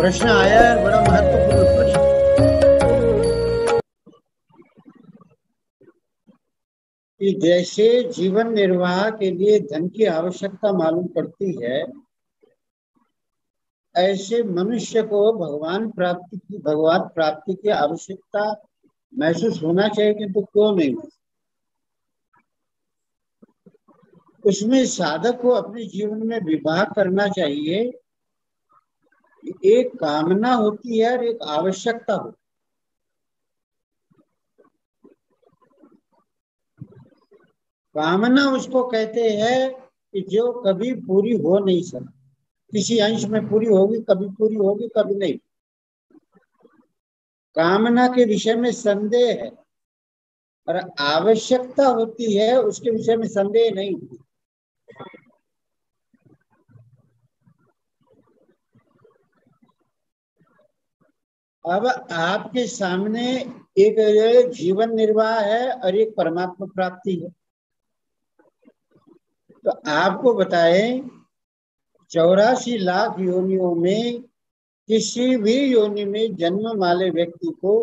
प्रश्न आया है, बड़ा महत्वपूर्ण प्रश्न। कि जैसे जीवन निर्वाह के लिए धन की आवश्यकता मालूम पड़ती है, ऐसे मनुष्य को भगवान प्राप्ति की आवश्यकता महसूस होना चाहिए, किंतु क्यों नहीं? उसमें साधक को अपने जीवन में विवाह करना चाहिए। एक कामना होती है और एक आवश्यकता होती है। कामना उसको कहते हैं कि जो कभी पूरी हो नहीं सकती, किसी अंश में पूरी होगी, कभी नहीं। कामना के विषय में संदेह है, और आवश्यकता होती है, उसके विषय में संदेह नहीं होती। अब आपके सामने एक जीवन निर्वाह है और एक परमात्मा प्राप्ति है। तो आपको बताएं, 84 लाख योनियों में किसी भी योनि में जन्म वाले व्यक्ति को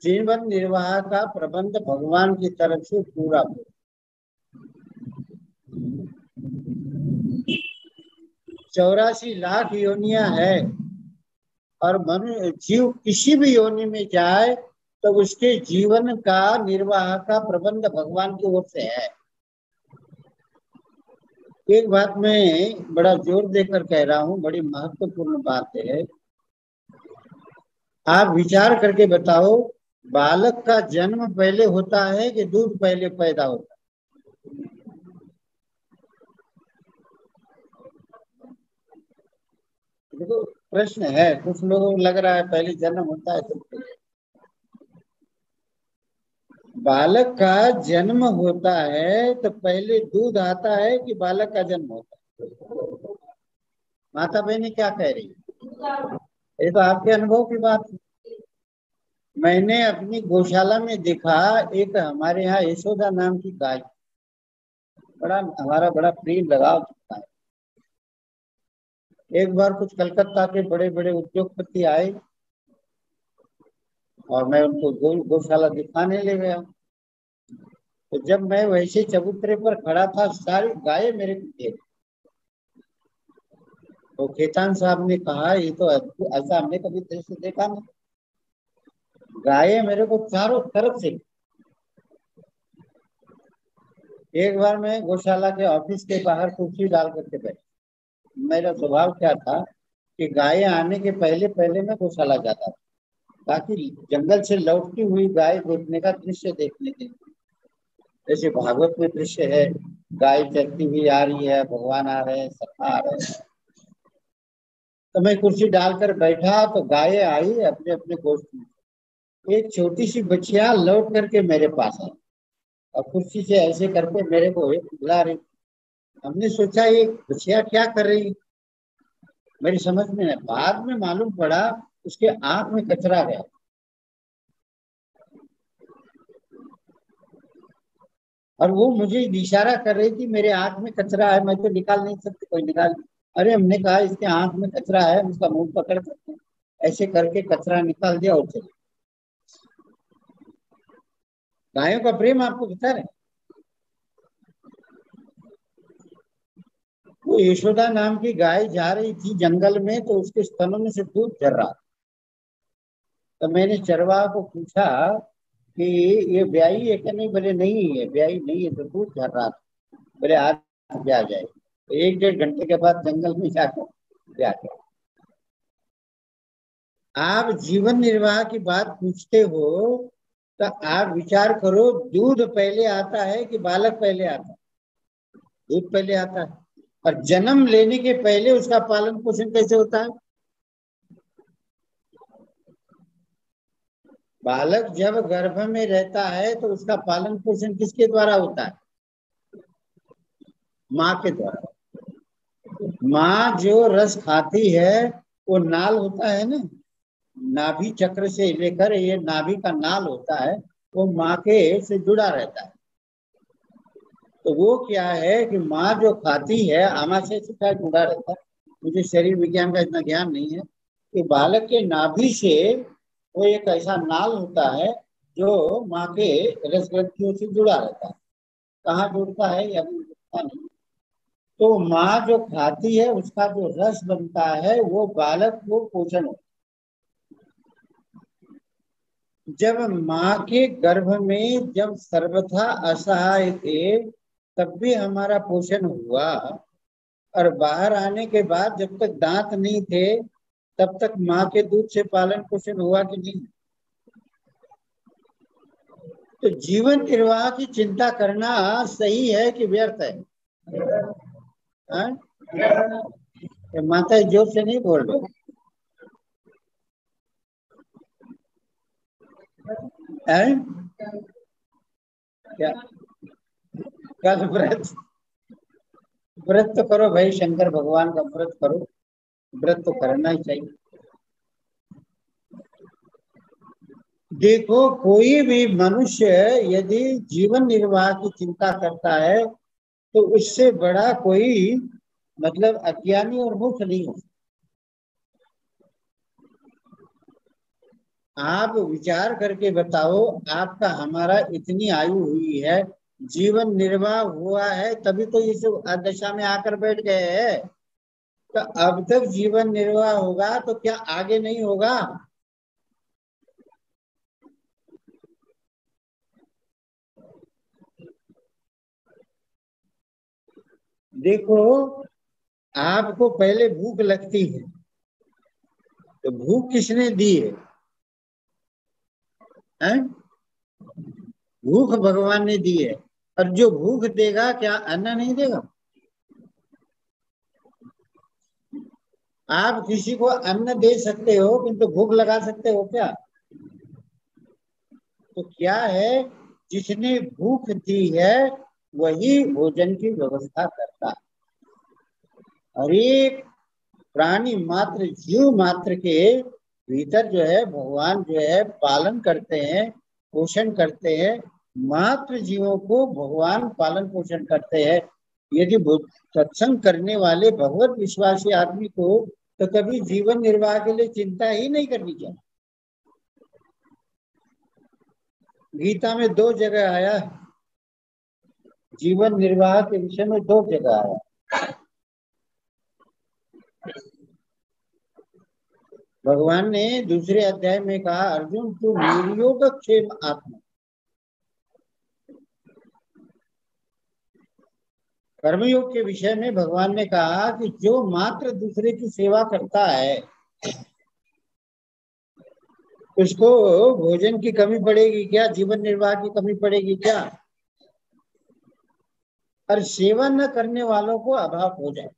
जीवन निर्वाह का प्रबंध भगवान की तरफ से पूरा हो। 84 लाख योनियां है, और जीव किसी भी योनि में जाए तो उसके जीवन का निर्वाह का प्रबंध भगवान की ओर से है। एक बात मैं बड़ा जोर देकर कह रहा हूं, बड़ी महत्वपूर्ण बात है। आप विचार करके बताओ, बालक का जन्म पहले होता है कि दूध पहले पैदा होता है? देखो, प्रश्न है। कुछ लोगों को लग रहा है पहले जन्म होता है तो बालक का जन्म होता है तो पहले दूध आता है कि बालक का जन्म होता है? माता बहनी क्या कह रही है? ये तो आपके अनुभव की बात है। मैंने अपनी गौशाला में देखा, एक हमारे यहाँ यशोदा नाम की गाय, हमारा बड़ा प्रिय लगाव था। एक बार कुछ कलकत्ता के बड़े बड़े उद्योगपति आए और मैं उनको गौशाला दिखाने ले गया। तो जब मैं वैसे चबूतरे पर खड़ा था, सारी गायें मेरे को देख। तो खेतान साहब ने कहा, ये तो अद्भुत, ऐसा हमने कभी दृश्य देखा नहीं। गायें मेरे को चारों तरफ से। एक बार मैं गौशाला के ऑफिस के बाहर कुर्सी डाल करके बैठा। मेरा स्वभाव क्या था कि गायें आने के पहले पहले मैं गौशाला जाता था, ताकि जंगल से लौटती हुई गाय देखने का दृश्य देखने के लिए। जैसे भागवत में दृश्य है, गाय चलती हुई आ रही है, भगवान आ रहे हैं, सखा आ रहे हैं। तो मैं कुर्सी डालकर बैठा तो गायें आई अपने अपने गोष्ठ में। एक छोटी सी बच्चिया लौट करके मेरे पास आई और कुर्सी से ऐसे करके मेरे को बुला रही। हमने सोचा ये बच्चिया क्या कर रही, मेरी समझ में नहीं। बाद में मालूम पड़ा उसके आंख में कचरा गया। और वो मुझे इशारा कर रही थी, मेरे आंख में कचरा है, मैं तो निकाल नहीं सकती, कोई निकाल। अरे हमने कहा इसके आंख में कचरा है, उसका मुंह पकड़ सकते हैं। ऐसे करके कचरा निकाल दिया और चले। गायों का प्रेम आपको बता रहे। वो यशोदा नाम की गाय जा रही थी जंगल में, तो उसके स्तनों में से दूध झर रहा। तो मैंने चरवाहा को पूछा कि ये ब्याई है कि नहीं? बोले नहीं है, ब्याई नहीं है, तो दूध झर रहा था। बोले आज ब्याह जाए। तो 1-1.5 घंटे के बाद जंगल में जाकर ब्याह किया। आप जीवन निर्वाह की बात पूछते हो, तो आप विचार करो, दूध पहले आता है कि बालक पहले आता है? दूध पहले आता है। और जन्म लेने के पहले उसका पालन पोषण कैसे होता है? बालक जब गर्भ में रहता है तो उसका पालन पोषण किसके द्वारा होता है? माँ के द्वारा। माँ जो रस खाती है, वो नाल होता है ना, नाभि चक्र से लेकर ये नाभि का नाल होता है, वो माँ के से जुड़ा रहता है। तो वो क्या है कि माँ जो खाती है, आमाशय से क्या जुड़ा रहता है। मुझे शरीर विज्ञान का इतना ज्ञान नहीं है, कि बालक के नाभि से वो एक ऐसा नाल होता है जो माँ के रस ग्रंथियों से जुड़ा रहता है। कहाँ जुड़ता है ये अभी पता नहीं। तो माँ जो खाती है उसका जो रस बनता है वो बालक को पोषण होता है। जब माँ के गर्भ में जब सर्वथा असहाय थे तब भी हमारा पोषण हुआ, और बाहर आने के बाद जब तक दांत नहीं थे तब तक माँ के दूध से पालन पोषण हुआ कि नहीं? तो जीवन निर्वाह की चिंता करना सही है कि व्यर्थ है? हाँ? ये माता जोर से नहीं बोल रहे हैं? क्या? कल व्रत? व्रत तो करो भाई, शंकर भगवान का व्रत करो। व्रत तो करना ही चाहिए। देखो, कोई भी मनुष्य यदि जीवन निर्वाह की चिंता करता है तो उससे बड़ा कोई मतलब अज्ञानी और मूर्ख नहीं हो। आप विचार करके बताओ, आपका हमारा इतनी आयु हुई है, जीवन निर्वाह हुआ है तभी तो इस दशा में आकर बैठ गए हैं। तो अब तक जीवन निर्वाह होगा तो क्या आगे नहीं होगा? देखो, आपको पहले भूख लगती है तो भूख किसने दी है? हैं? भूख भगवान ने दी है। और जो भूख देगा क्या अन्न नहीं देगा? आप किसी को अन्न दे सकते हो किंतु भूख लगा सकते हो क्या? तो क्या है, जिसने भूख दी है वही भोजन की व्यवस्था करता है। हर एक प्राणी मात्र, जीव मात्र के भीतर जो है भगवान जो है पालन करते हैं, पोषण करते हैं। मात्र जीवों को भगवान पालन पोषण करते हैं। यदि सत्संग करने वाले भगवत विश्वासी आदमी को तो कभी जीवन निर्वाह के लिए चिंता ही नहीं करनी चाहिए। गीता में दो जगह आया है, जीवन निर्वाह के विषय में दो जगह आया। भगवान ने दूसरे अध्याय में कहा, अर्जुन तू निर्योग क्षेम आत्मा। कर्मयोग के विषय में भगवान ने कहा कि जो मात्र दूसरे की सेवा करता है उसको भोजन की कमी पड़ेगी क्या? जीवन निर्वाह की कमी पड़ेगी क्या? और सेवा न करने वालों को अभाव हो जाए।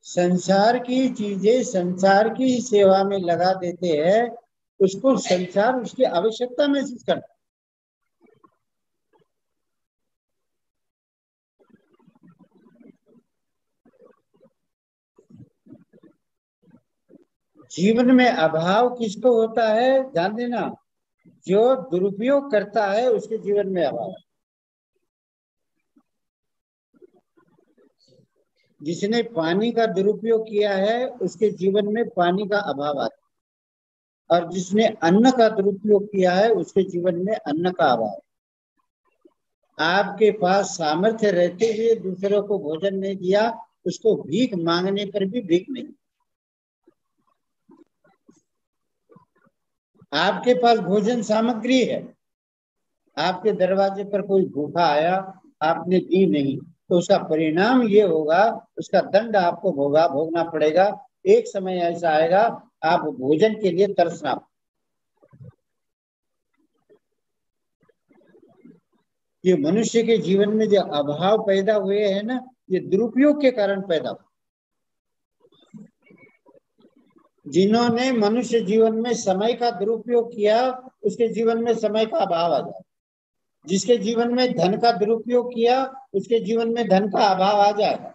संसार की चीजें संसार की सेवा में लगा देते हैं, उसको संसार उसकी आवश्यकता महसूस करता है। जीवन में अभाव किसको होता है ध्यान देना, जो दुरुपयोग करता है उसके जीवन में अभाव। जिसने पानी का दुरुपयोग किया है उसके जीवन में पानी का अभाव आता है, और जिसने अन्न का दुरुपयोग किया है उसके जीवन में अन्न का अभाव। आपके पास सामर्थ्य रहते हुए दूसरों को भोजन नहीं दिया, उसको भीख मांगने पर भी भीख नहीं। आपके पास भोजन सामग्री है, आपके दरवाजे पर कोई भूखा आया, आपने दी नहीं, तो उसका परिणाम ये होगा, उसका दंड आपको भोगना पड़ेगा। एक समय ऐसा आएगा आप भोजन के लिए तरसना। ये मनुष्य के जीवन में जो अभाव पैदा हुए हैं ना, ये दुरुपयोग के कारण पैदा हुए। जिन्होंने मनुष्य जीवन में समय का दुरुपयोग किया उसके जीवन में समय का अभाव आ जाए। जिसके जीवन में धन का दुरुपयोग किया उसके जीवन में धन का अभाव आ जाएगा।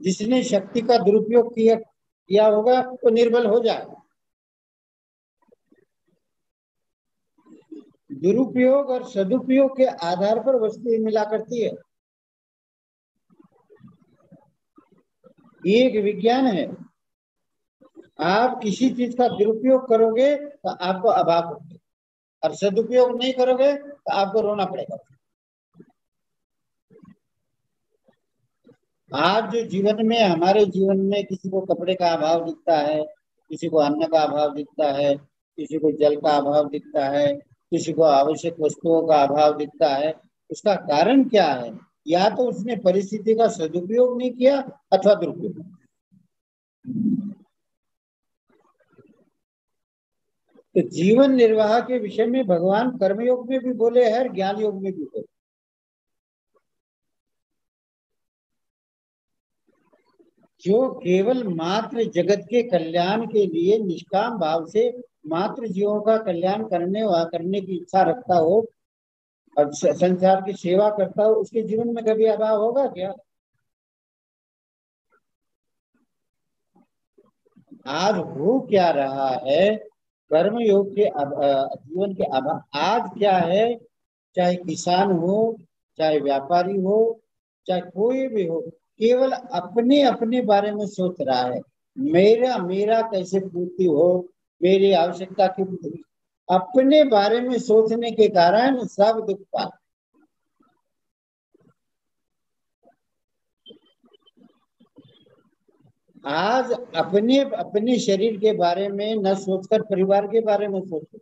जिसने शक्ति का दुरुपयोग किया होगा तो निर्बल हो जाएगा। दुरुपयोग और सदुपयोग के आधार पर वस्तु मिला करती है। ये एक विज्ञान है। आप किसी चीज का दुरुपयोग करोगे तो आपको अभाव होगा, और सदुपयोग नहीं करोगे तो आपको रोना पड़ेगा। आज जो जीवन में, हमारे जीवन में किसी को कपड़े का अभाव दिखता है, किसी को अन्न का अभाव दिखता है, किसी को जल का अभाव दिखता है, किसी को आवश्यक वस्तुओं का अभाव दिखता है। उसका कारण क्या है? या तो उसने परिस्थिति का सदुपयोग नहीं किया अथवा दुरुपयोग। तो जीवन निर्वाह के विषय में भगवान कर्मयोग में भी बोले हैं और ज्ञान योग में भी बोले। जो केवल मात्र जगत के कल्याण के लिए निष्काम भाव से मात्र जीवों का कल्याण करने की इच्छा रखता हो और संसार की सेवा करता हो, उसके जीवन में कभी अभाव होगा क्या? आज हो क्या रहा है? कर्मयोग के जीवन के अभाव आज क्या है? चाहे किसान हो, चाहे व्यापारी हो, चाहे कोई भी हो, केवल अपने अपने बारे में सोच रहा है। मेरा मेरा कैसे पूर्ति हो, मेरी आवश्यकता की पूर्ति। अपने बारे में सोचने के कारण सब दुख पाते। आज अपने अपने शरीर के बारे में न सोचकर परिवार के बारे में सोचो,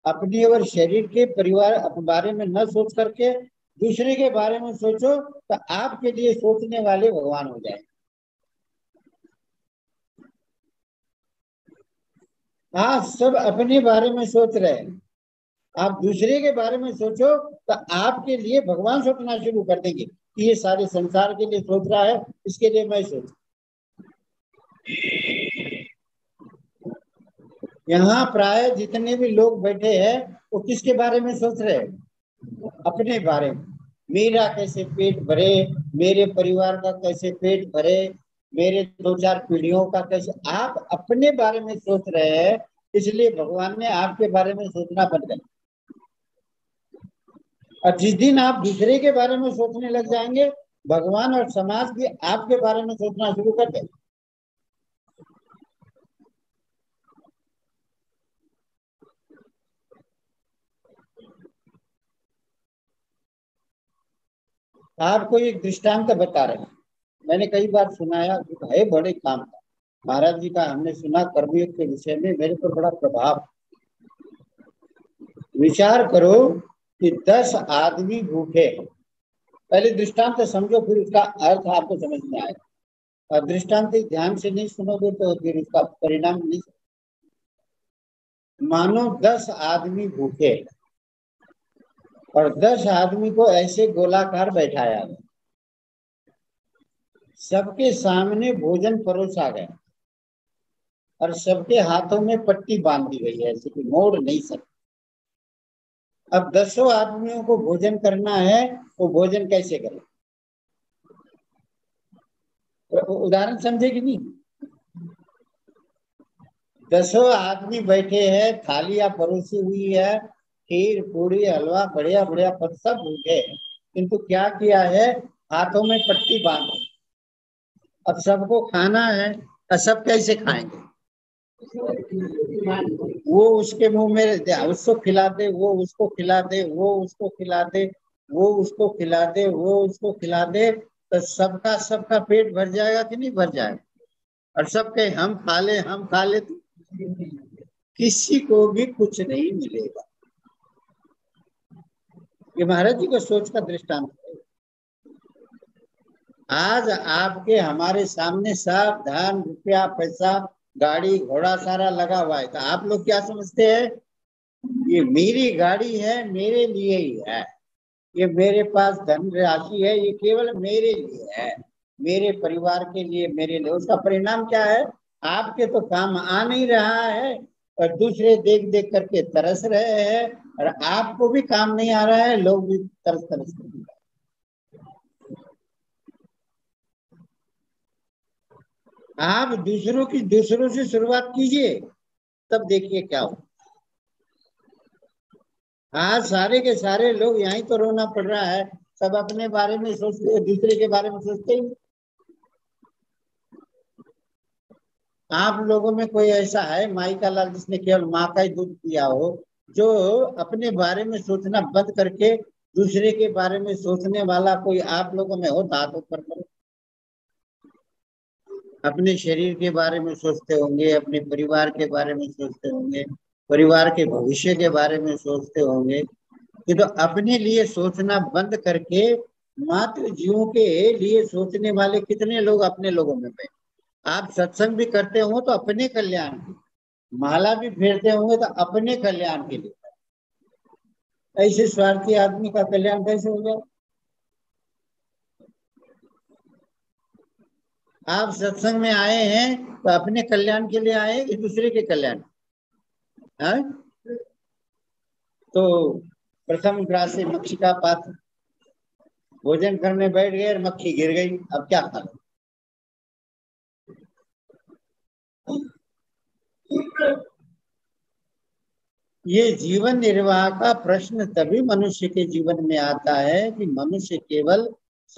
अपने और शरीर के परिवार बारे में न सोच करके दूसरे के बारे में सोचो, तो आपके लिए सोचने वाले भगवान हो जाए। हाँ, सब अपने बारे में सोच रहे हैं। आप दूसरे के बारे में सोचो तो आपके लिए भगवान सोचना शुरू कर देंगे कि ये सारे संसार के लिए सोच रहा है, इसके लिए मैं सोच। यहाँ प्राय जितने भी लोग बैठे हैं वो किसके बारे में सोच रहे हैं? अपने बारे में। मेरा कैसे पेट भरे, मेरे परिवार का कैसे पेट भरे, मेरे दो चार पीढ़ियों का कैसे। आप अपने बारे में सोच रहे हैं, इसलिए भगवान ने आपके बारे में सोचना बंद कर। और जिस दिन आप दूसरे के बारे में सोचने लग जाएंगे, भगवान और समाज भी आपके बारे में सोचना शुरू कर देंगे। आपको एक दृष्टांत बता रहे हैं। मैंने कई बार सुनाया, है बड़े काम का। महाराज जी का हमने सुना कर्मयोग के विषय में, मेरे पर बड़ा प्रभाव। विचार करो कि 10 आदमी भूखे हैं। पहले दृष्टांत समझो, फिर उसका अर्थ आपको समझ में आएगा। और दृष्टांत ध्यान से नहीं सुनोगे तो फिर उसका परिणाम नहीं। मानो 10 आदमी भूखे और 10 आदमी को ऐसे गोलाकार बैठाया, सबके सामने भोजन परोसा गया और सबके हाथों में पट्टी बांध दी गई है, ऐसे कि मोड़ नहीं सकते। अब 10 आदमियों को भोजन करना है, वो भोजन कैसे करें? तो उदाहरण समझे कि नहीं? 10 आदमी बैठे हैं, थालियां परोसी हुई है, खीर पूरी हलवा बढ़िया बढ़िया पद, सब भूखे हैं, किंतु क्या किया है? हाथों में पट्टी बांधी। अब सबको खाना है, तो सब कैसे खाएंगे? वो उसके मुंह में उसको खिला दे, वो उसको खिला दे, वो उसको खिला दे, वो उसको खिला दे, वो उसको खिला दे, तो सबका सबका पेट भर जाएगा कि नहीं भर जाएगा? और सब कहे हम खा ले, हम खा ले, तो किसी को भी कुछ नहीं मिलेगा। ये महाराज जी को सोच का दृष्टांत है। आज आपके हमारे सामने सब धन रुपया पैसा गाड़ी घोड़ा सारा लगा हुआ है, तो आप लोग क्या समझते हैं? ये मेरी गाड़ी है, मेरे लिए ही है, ये मेरे पास धन राशि है, ये केवल मेरे लिए है, मेरे परिवार के लिए, मेरे लिए। उसका परिणाम क्या है? आपके तो काम आ नहीं रहा है और दूसरे देख देख करके तरस रहे हैं, और आपको भी काम नहीं आ रहा है, लोग भी तरस तरस कर रहे हैं। आप दूसरों से शुरुआत कीजिए, तब देखिए क्या हो। आज सारे के सारे लोग यहीं तो रोना पड़ रहा है, सब अपने बारे में सोचते, दूसरे के बारे में सोचते ही नहीं। आप लोगों में कोई ऐसा है माई का लाल जिसने केवल माँ का ही दूध पिया हो, जो अपने बारे में सोचना बंद करके दूसरे के बारे में सोचने वाला कोई आप लोगों में हो तो हाथ ऊपर करो। अपने शरीर के बारे में सोचते होंगे, अपने परिवार के बारे में सोचते होंगे, परिवार के भविष्य के बारे में सोचते होंगे। ये तो अपने लिए सोचना बंद करके मात्र जीवों के लिए सोचने वाले कितने लोग अपने लोगों में बैठे। आप सत्संग भी करते हो तो अपने कल्याण के, माला भी फेरते होंगे तो अपने कल्याण के लिए। ऐसे स्वार्थी आदमी का कल्याण कैसे हो जाए? आप सत्संग में आए हैं तो अपने कल्याण के लिए आए कि दूसरे के कल्याण? हाँ? तो प्रथम ग्रास से मक्षी का पात्र, भोजन करने बैठ गए और मक्खी गिर गई, अब क्या करें? ये जीवन निर्वाह का प्रश्न तभी मनुष्य के जीवन में आता है कि मनुष्य केवल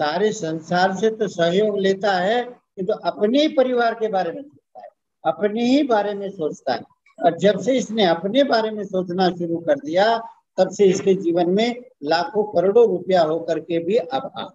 सारे संसार से तो सहयोग लेता है किंतु तो अपने ही परिवार के बारे में सोचता है, अपने ही बारे में सोचता है। और जब से इसने अपने बारे में सोचना शुरू कर दिया, तब से इसके जीवन में लाखों करोड़ों रुपया होकर के भी अभाव।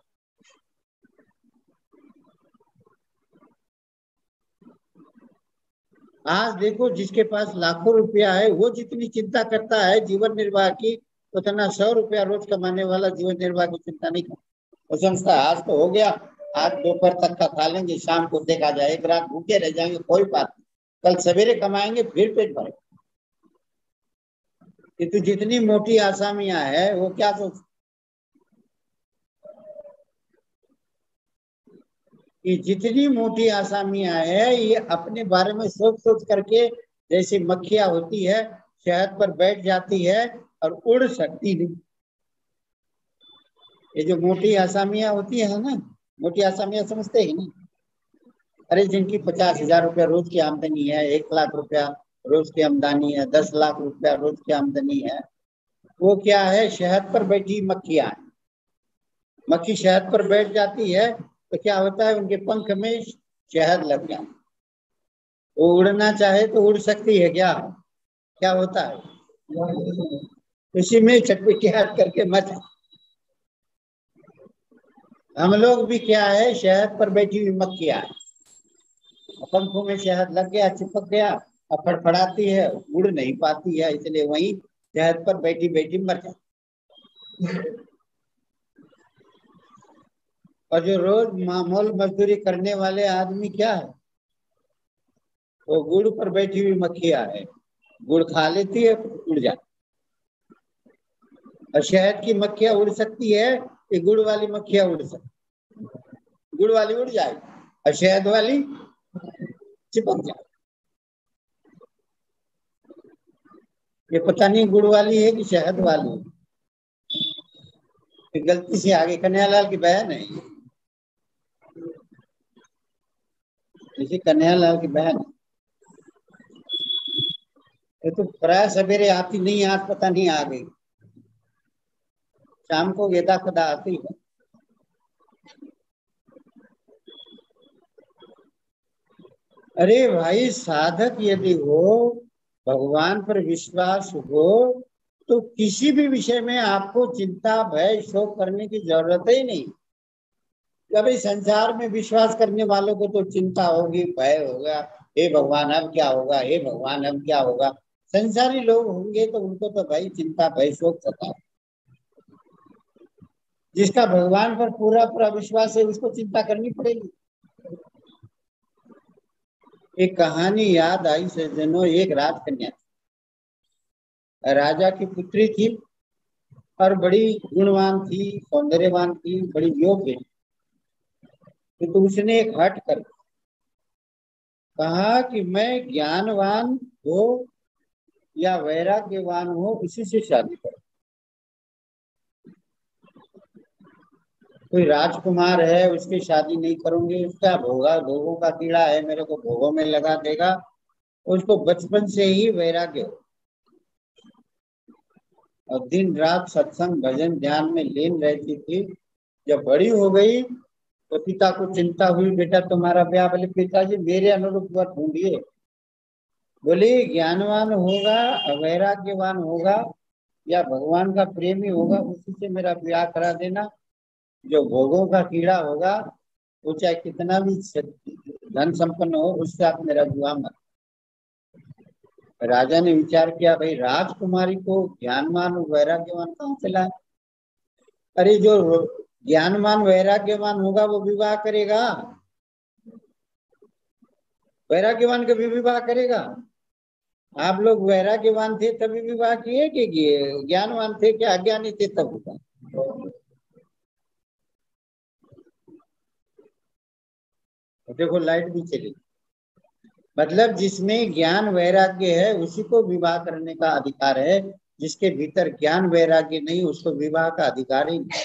आज देखो, जिसके पास लाखों रुपया है वो जितनी चिंता करता है जीवन निर्वाह की, उतना 100 रुपया रोज कमाने वाला जीवन निर्वाह की चिंता नहीं करता। वो समझता है आज तो हो गया, आज दोपहर तक का खा लेंगे, शाम को देखा जाए, एक रात भूखे रह जाएंगे, कोई बात नहीं, कल सवेरे कमाएंगे फिर पेट भरे। किंतु जितनी मोटी आसामियां है वो क्या सोच कि जितनी मोटी आसामियां है ये अपने बारे में सोच सोच करके, जैसे मक्खियां होती है शहद पर बैठ जाती है और उड़ सकती नहीं। ये जो मोटी आसामियां होती है ना, मोटी आसामियां समझते ही नहीं। अरे जिनकी 50,000 रुपया रोज की आमदनी है, 1 लाख रुपया रोज की आमदनी है, 10 लाख रुपया रोज की आमदनी है, वो क्या है, शहद पर बैठी मक्खियां है। मक्खी शहद पर बैठ जाती है तो क्या होता है, उनके पंख में शहद लग जाता है। वो उड़ना चाहे तो उड़ सकती है क्या? क्या होता है, इसी में चटपटियाहट करके मत। हम लोग भी क्या है, शहद पर बैठी हुई मक्खियां है, पंखों में शहद लग गया, चिपक गया, अब फड़फड़ाती है, उड़ नहीं पाती है, इसलिए वहीं शहद पर बैठी बैठी मर जाती। और जो रोज मामूल मजदूरी करने वाले आदमी क्या है, वो गुड़ पर बैठी हुई मक्खियां है, गुड़ खा लेती है उड़ जाती। और शहद की मक्खियां उड़ सकती है कि गुड़ वाली मक्खियां उड़ सकती? गुड़ वाली उड़ जाए और शहद वाली चिपक जाए। ये पता नहीं गुड़ वाली है कि शहद वाली है। ये गलती से आगे कन्हैयालाल की बहन है, इसी कन्हैयालाल की बहन है। ये तो प्राय सवेरे आती नहीं, आज पता नहीं आ गई, शाम को गेदा खुदा आती है। अरे भाई, साधक यदि हो, भगवान पर विश्वास हो, तो किसी भी विषय में आपको चिंता भय शोक करने की जरूरत ही नहीं। कभी संसार में विश्वास करने वालों को तो चिंता होगी, भय होगा, हे भगवान अब क्या होगा, हे भगवान अब क्या होगा। संसारी लोग होंगे तो उनको तो भाई चिंता भय शोक सता है। जिसका भगवान पर पूरा पूरा विश्वास है उसको चिंता करनी पड़ेगी। एक कहानी याद आई सज्जनों, एक राजकन्या राजा की पुत्री थी और बड़ी गुणवान थी, सौंदर्यवान थी, बड़ी योग्य थी। तो उसने एक हट कर कहा कि मैं ज्ञानवान हो या वैराग्यवान हो उसी से शादी करूं। कोई राजकुमार है उसकी शादी नहीं करूंगी, उसका भोगों का कीड़ा है, मेरे को भोगों में लगा देगा। उसको बचपन से ही वैराग्य हो और दिन रात सत्संग भजन ध्यान में लीन रहती थी। जब बड़ी हो गई तो पिता को चिंता हुई, बेटा तुम्हारा ब्याह। बोले पिताजी मेरे अनुरूप वर ढूंढिए। बोले ज्ञानवान होगा, वैराग्यवान होगा या भगवान का प्रेमी होगा, उसी से मेरा ब्याह करा देना। जो भोगों का कीड़ा होगा, वो चाहे कितना भी धन संपन्न हो, उससे आप मेरा विवाह मत। राजा ने विचार किया, भाई राजकुमारी को ज्ञानवान और वैराग्यवान कहाँ से लाए? अरे जो ज्ञानवान वैराग्यवान होगा वो विवाह करेगा, वैराग्यवान कभी विवाह करेगा? आप लोग वैराग्यवान थे तभी विवाह किए कि ज्ञानवान थे क्या अज्ञानी थे तब विवाह? देखो लाइट भी चली। मतलब जिसमें ज्ञान वैराग्य है उसी को विवाह करने का अधिकार है, जिसके भीतर ज्ञान वैराग्य नहीं उसको विवाह का अधिकार ही नहीं।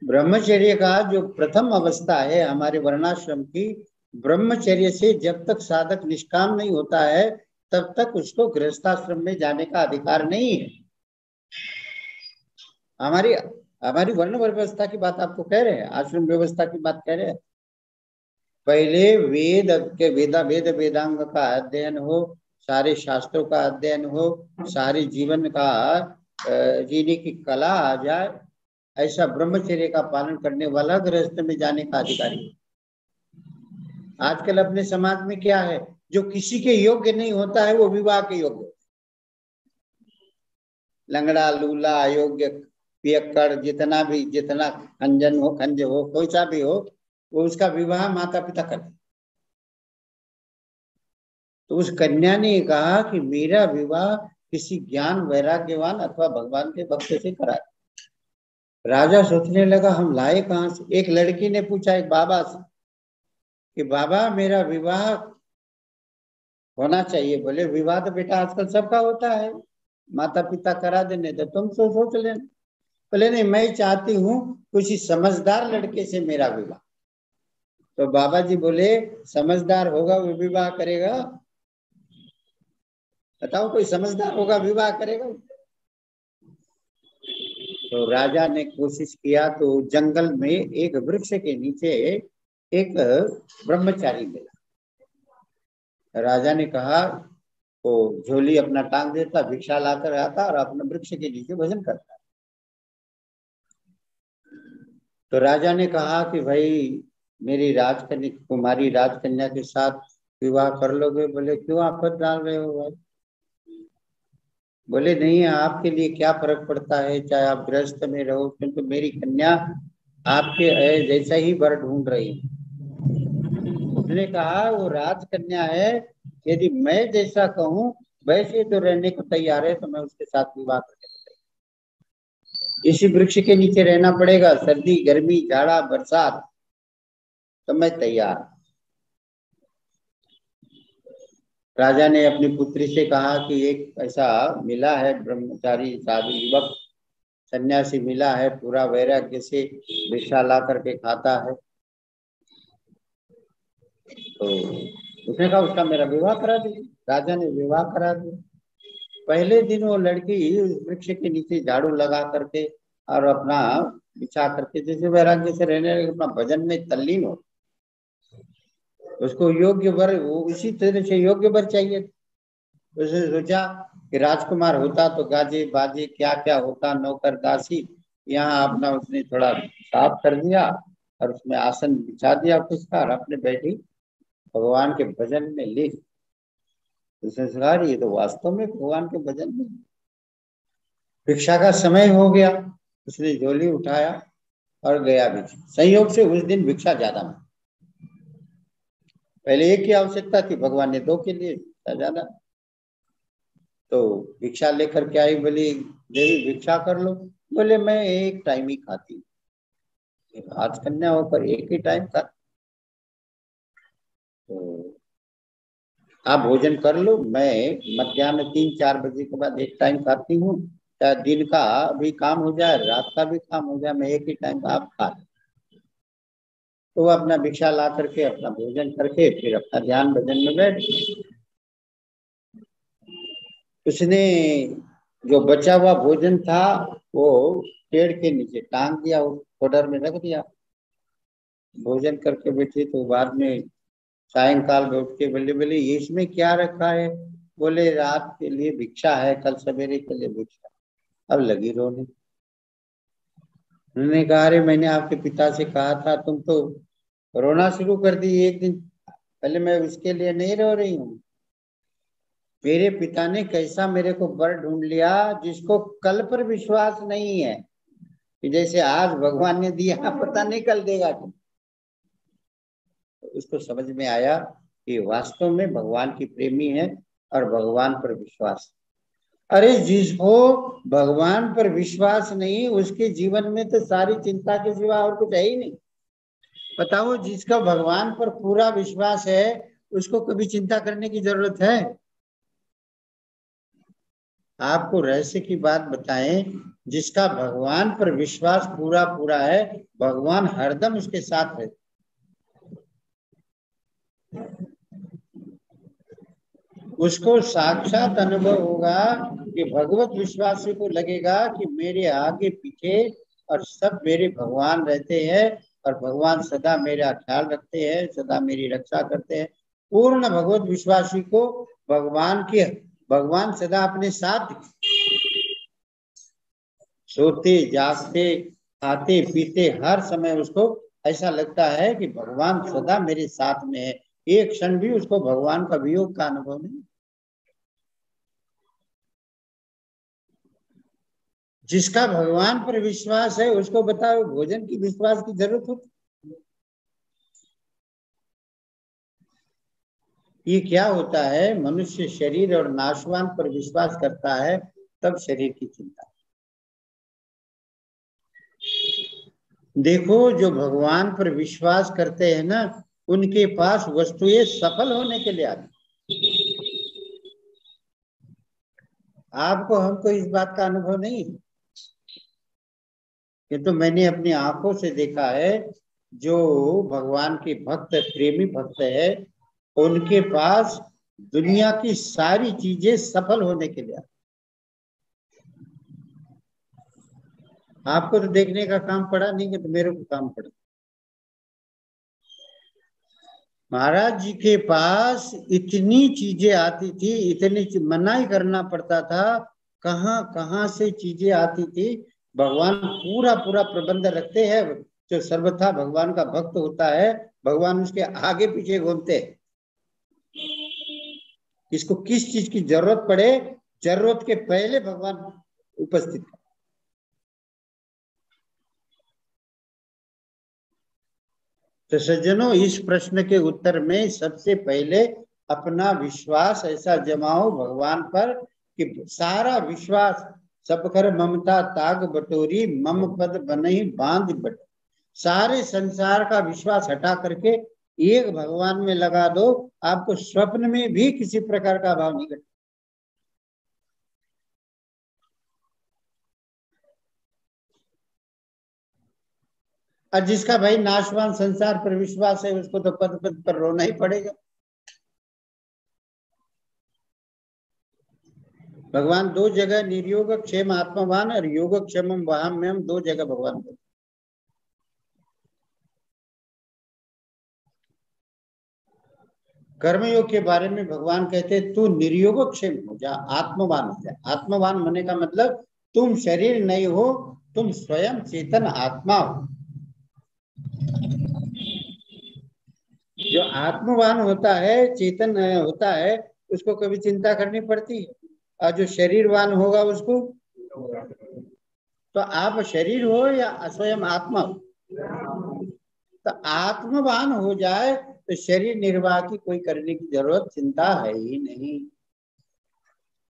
ब्रह्मचर्य का जो प्रथम अवस्था है हमारे वर्णाश्रम की, ब्रह्मचर्य से जब तक साधक निष्काम नहीं होता है तब तक उसको गृहस्थाश्रम में जाने का अधिकार नहीं है। हमारी हमारी वर्ण व्यवस्था की बात आपको कह रहे हैं, आश्रम व्यवस्था की बात कह रहे हैं। पहले वेद के वेदांग का अध्ययन हो, सारे शास्त्रों का अध्ययन हो, सारे जीवन का जीने की कला आ जाए, ऐसा ब्रह्मचर्य का पालन करने वाला गृहस्थ में जाने का अधिकारी। आजकल अपने समाज में क्या है, जो किसी के योग्य नहीं होता है वो विवाह के योग्य। लंगड़ा लूला अयोग्य पियक्कड़ जितना खंजन हो खंज हो कोई सा भी हो, वो उसका विवाह माता पिता करते। तो उस कन्या ने कहा कि मेरा विवाह किसी ज्ञान वैराग्यवान अथवा भगवान के भक्त से कराए। राजा सोचने लगा हम लाए कहां से। एक लड़की ने पूछा एक बाबा से कि बाबा मेरा विवाह होना चाहिए। बोले विवाह तो बेटा आजकल सबका होता है, माता पिता करा देने तो तुम सोच लेना। बोले नहीं, मैं चाहती हूँ किसी समझदार लड़के से मेरा विवाह। तो बाबा जी बोले समझदार होगा वो विवाह करेगा? बताओ कोई समझदार होगा विवाह करेगा? तो राजा ने कोशिश किया तो जंगल में एक वृक्ष के नीचे एक ब्रह्मचारी मिला। राजा ने कहा तो झोली अपना टांग देता, भिक्षा लाकर आता और अपने वृक्ष के नीचे भजन करता। तो राजा ने कहा कि भाई मेरी राजकन्या कुमारी राजकन्या के साथ विवाह कर लोगे? बोले क्यों आफत डाल रहे हो भाई? बोले नहीं, आपके लिए क्या फर्क पड़ता है चाहे आप गृहस्थ में रहो, किंतु मेरी कन्या आपके जैसा ही वर ढूंढ रही है। उसने कहा वो राजकन्या है, यदि मैं जैसा कहूँ वैसे तो रहने को तैयार है तो मैं उसके साथ विवाह करने को तैयार। इसी वृक्ष के नीचे रहना पड़ेगा, सर्दी गर्मी जाड़ा बरसात, तो मैं तैयार। राजा ने अपनी पुत्री से कहा कि एक ऐसा मिला है ब्रह्मचारी साधु युवक सन्यासी मिला है, पूरा वैराग्य से भिक्षा ला करके खाता है। तो उसने कहा उसका मेरा विवाह करा दीजिए। राजा ने विवाह करा दिया। पहले दिन वो लड़की उस वृक्ष के नीचे झाड़ू लगा करके और अपना बिछा करके जैसे वैराग्य से रहने लगे, अपना भजन में तल्लीन हो। उसको योग्य वर, वो उसी तरह से योग्य वर चाहिए। उसने सोचा कि राजकुमार होता तो गाजे बाजे क्या क्या होता, नौकर दासी। यहाँ अपना उसने थोड़ा साफ कर दिया और उसमें आसन बिछा दिया उसका और अपने बैठी भगवान के भजन में लीन। उसने कहा ये तो वास्तव में भगवान के भजन में। भिक्षा का समय हो गया, उसने झोली उठाया और गया भिक्षा। संयोग से उस दिन भिक्षा ज्यादा में, पहले एक की आवश्यकता थी, भगवान ने दो के लिए ज्यादा। तो भिक्षा लेकर के आई, बोली देवी भिक्षा कर लो। बोले मैं एक टाइम ही खाती, आज कन्या होकर एक ही टाइम खा, तो आप भोजन कर लो। मैं मध्याह्न 3-4 बजे के बाद एक टाइम खाती हूँ, चाहे दिन का भी काम हो जाए रात का भी काम हो जाए, मैं एक ही टाइम आप खा। तो वो अपना भिक्षा ला करके अपना भोजन करके फिर अपना ध्यान भजन में बैठ। उसने जो बचा हुआ भोजन था वो पेड़ के नीचे टांग दिया, उस फोडर में रख दिया। भोजन करके बैठे तो बाद में सायंकाल में उठ के बोले बोले ये इसमें क्या रखा है? बोले रात के लिए भिक्षा है, कल सवेरे के लिए भिक्षा। अब लगी रोने। उन्होंने कहा अरे मैंने आपके पिता से कहा था, तुम तो रोना शुरू कर दी एक दिन पहले। मैं उसके लिए नहीं रो रही हूँ। मेरे पिता ने कैसा मेरे को वर ढूंढ लिया जिसको कल पर विश्वास नहीं है कि जैसे आज भगवान ने दिया पता नहीं कल देगा तुम। तो उसको समझ में आया कि वास्तव में भगवान की प्रेमी है और भगवान पर विश्वास। अरे जिसको भगवान पर विश्वास नहीं उसके जीवन में तो सारी चिंता के सिवा और कुछ है ही नहीं। बताओ, जिसका भगवान पर पूरा विश्वास है उसको कभी चिंता करने की जरूरत है? आपको रहस्य की बात बताएं, जिसका भगवान पर विश्वास पूरा पूरा है भगवान हरदम उसके साथ है। उसको साक्षात अनुभव होगा कि भगवत विश्वासी को लगेगा कि मेरे आगे पीछे और सब मेरे भगवान रहते हैं और भगवान सदा मेरा ख्याल रखते हैं, सदा मेरी रक्षा करते हैं। पूर्ण भगवत विश्वासी को भगवान सदा अपने साथ, सोते जागते खाते पीते हर समय उसको ऐसा लगता है कि भगवान सदा मेरे साथ में है। एक क्षण भी उसको भगवान का वियोग का अनुभव नहीं। जिसका भगवान पर विश्वास है उसको बताओ भोजन की विश्वास की जरूरत होती? ये क्या होता है, मनुष्य शरीर और नाशवान पर विश्वास करता है तब शरीर की चिंता। देखो, जो भगवान पर विश्वास करते हैं ना उनके पास वस्तुएं सफल होने के लिए आती। आपको हमको इस बात का अनुभव नहीं है, किंतु मैंने अपनी आंखों से देखा है जो भगवान के भक्त प्रेमी भक्त है उनके पास दुनिया की सारी चीजें सफल होने के लिए। आपको तो देखने का काम पड़ा नहीं है तो मेरे को काम पड़ा। महाराज जी के पास इतनी चीजें आती थी, इतनी मना ही करना पड़ता था, कहाँ कहाँ से चीजें आती थी। भगवान पूरा पूरा प्रबंध रखते हैं। जो सर्वथा भगवान का भक्त होता है भगवान उसके आगे पीछे घूमते हैं। इसको किस चीज की जरूरत पड़े, जरूरत के पहले भगवान उपस्थित। तो सज्जनों, इस प्रश्न के उत्तर में सबसे पहले अपना विश्वास ऐसा जमाओ भगवान पर कि सारा विश्वास सब कर ममता ताग बटोरी मम पद बनहि बांध बट। सारे संसार का विश्वास हटा करके एक भगवान में लगा दो, आपको स्वप्न में भी किसी प्रकार का अभाव नहीं घटे। और जिसका भाई नाशवान संसार पर विश्वास है उसको तो पद पद पर रोना ही पड़ेगा। भगवान दो जगह निर्योग क्षेम आत्मवान और योग क्षेम वहाम्यम, दो जगह भगवान बोलते। कर्मयोग के बारे में भगवान कहते हैं तू निर्योग क्षेम हो जा, आत्मवान हो जा। आत्मवान होने का मतलब तुम शरीर नहीं हो, तुम स्वयं चेतन आत्मा हो। जो आत्मवान होता है, चेतन होता है, उसको कभी चिंता करनी पड़ती है। और जो शरीरवान होगा उसको, तो आप शरीर हो या स्वयं आत्मा हो? तो आत्मवान हो जाए तो शरीर निर्वाह की कोई करने की जरूरत चिंता है ही नहीं।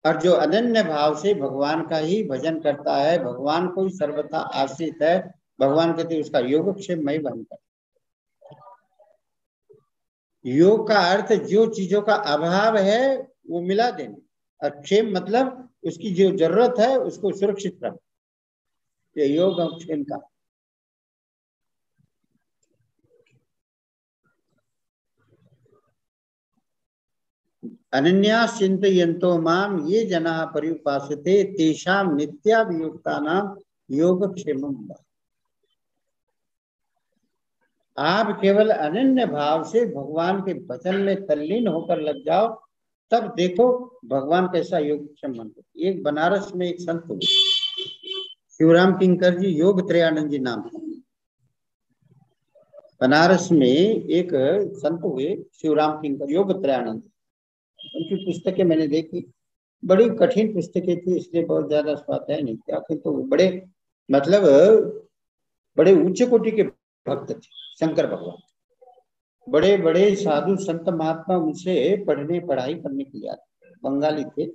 और जो अनन्य भाव से भगवान का ही भजन करता है, भगवान को ही सर्वथा आश्रित है, भगवान कहते उसका योगक्षेम मई बनता है। योग का अर्थ जो चीजों का अभाव है वो मिला देना, और क्षेम मतलब उसकी जो जरूरत है उसको सुरक्षित रखना। ये योग और क्षेम का। अनन्या चिंतयन्तो माम ये जना पर्युपासते तेषां नित्याभियुक्तानां योगक्षेमम्। आप केवल अनन्य भाव से भगवान के भजन में तल्लीन होकर लग जाओ, तब देखो भगवान कैसा योग संबंध। एक बनारस में एक संत हुए, शिवराम किंकर जी, योग त्रयानंद जी नाम था। बनारस में एक संत हुए शिवराम किंकर, योग त्रयानंद। उनकी पुस्तकें मैंने देखी, बड़ी कठिन पुस्तकें थी, इसलिए बहुत ज्यादा स्वाध्याय नहीं किया, तो बड़े मतलब बड़े उच्च कोटि के भक्त थे शंकर भगवान। बड़े बड़े साधु संत महात्मा उनसे पढ़ने पढ़ाई करने के लिए आते। बंगाली थे,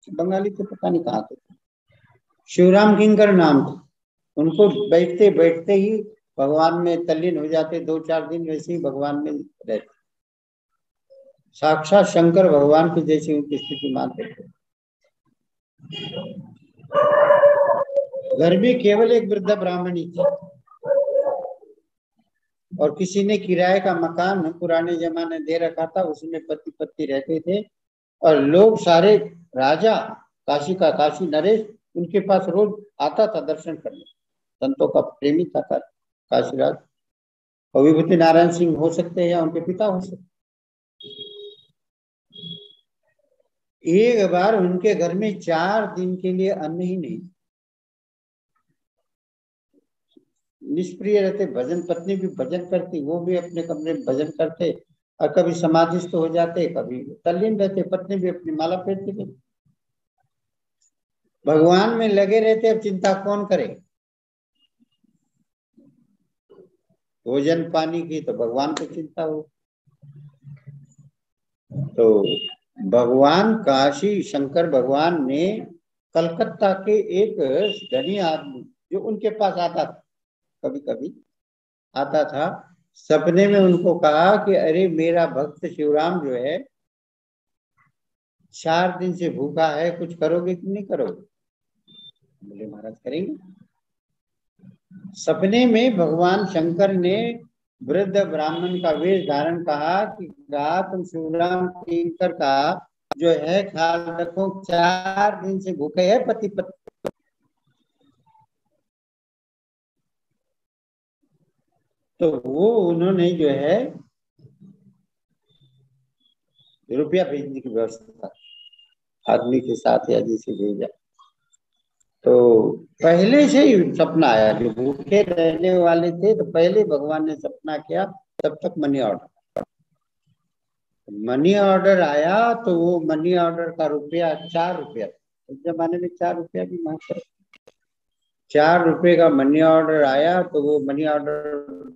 बंगाली थे पता नहीं कहाँ थे। शिवराम किंकर नाम था। उनको बैठते बैठते ही भगवान में तल्लीन हो जाते, 2-4 दिन वैसे ही भगवान में रहते, साक्षात शंकर भगवान की जैसी उनकी स्थिति मानते थे। घर में केवल एक वृद्ध ब्राह्मणी थी, और किसी ने किराए का मकान पुराने जमाने दे रखा था, उसमें पति पत्नी रहते थे। और लोग सारे, राजा काशी का काशी नरेश उनके पास रोज आता था दर्शन करने। संतों का प्रेमी था काशीराज। और विभूति नारायण सिंह हो सकते हैं या उनके पिता हो सकते। एक बार उनके घर में 4 दिन के लिए अन्न ही नहीं, निष्प्रिय रहते। भजन, पत्नी भी भजन करती, वो भी अपने कमरे में भजन करते, और कभी समाधिस्थ हो जाते, कभी तल्लीन रहते। पत्नी भी अपनी माला फेरती थी, भगवान में लगे रहते। अब चिंता कौन करे? भोजन पानी की तो भगवान को चिंता हो। तो भगवान काशी शंकर भगवान ने कलकत्ता के एक धनी आदमी जो उनके पास आता था, कभी कभी आता था, सपने में उनको कहा कि अरे मेरा भक्त शिवराम जो है 4 दिन से भूखा है, कुछ करोगे कि नहीं करोगे? बोले महाराज करेंगे। सपने में भगवान शंकर ने वृद्ध ब्राह्मण का वेश धारण कहा कि तुम शिवराम किंकर का जो है ख्याल रखो, 4 दिन से भूखे है पति पत्नी। तो वो उन्होंने जो है रुपया भेजने की व्यवस्था आदमी के साथ या जिसे भेजा। तो पहले से ही सपना आया, जो भूखे रहने वाले थे तो पहले भगवान ने सपना किया, तब तक मनी ऑर्डर आया। तो वो मनी ऑर्डर का रुपया 4 रुपया, उस जमाने में 4 रुपया भी महत्व। 4 रुपये का मनी ऑर्डर आया, तो वो मनी ऑर्डर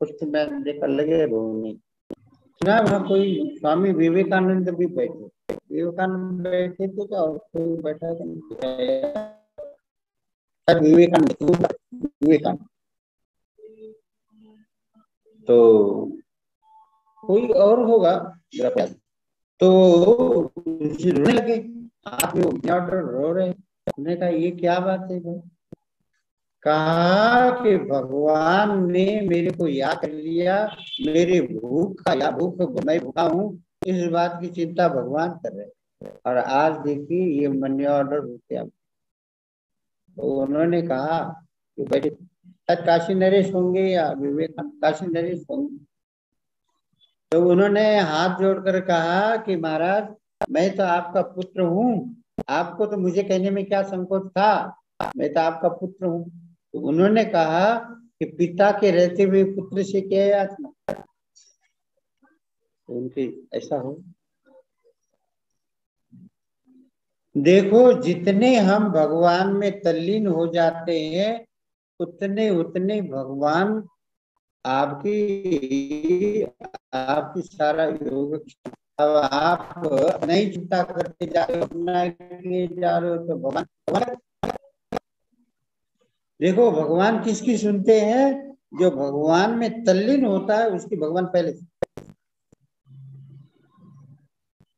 कुछ में लेकर लगे रोने। सुना वहाँ कोई स्वामी विवेकानंद भी बैठे, विवेकानंद बैठे थे क्या और कोई बैठा था? विवेकानंद, विवेकानंद। तो कोई और होगा मेरा ख्याल। तो रोने लगे, आप ऑर्डर रो रहे। हमने कहा ये क्या बात है भाई? कहा कि भगवान ने मेरे को याद कर लिया, मेरे भूख का या भूख मैं भूखा हूँ इस बात की चिंता भगवान कर रहे हैं। और आज देखिए ये मनी ऑर्डर रुपया। तो उन्होंने कहा कि बेटे काशी नरेश होंगे या विवेकानंद, काशी नरेश होंगे। तो उन्होंने हाथ जोड़कर कहा कि महाराज मैं तो आपका पुत्र हूँ, आपको तो मुझे कहने में क्या संकोच था, मैं तो आपका पुत्र हूँ। तो उन्होंने कहा कि पिता के रहते हुए पुत्र से क्या याचना। तो उनकी ऐसा हो। देखो जितने हम भगवान में तल्लीन हो जाते हैं, उतने उतने भगवान आपकी आपकी सारा योग। अब आप नहीं चिंता करते जा रहे हो, अपना किए जा रहे हो, तो भगवान देखो भगवान किसकी सुनते हैं? जो भगवान में तल्लीन होता है उसकी भगवान पहले।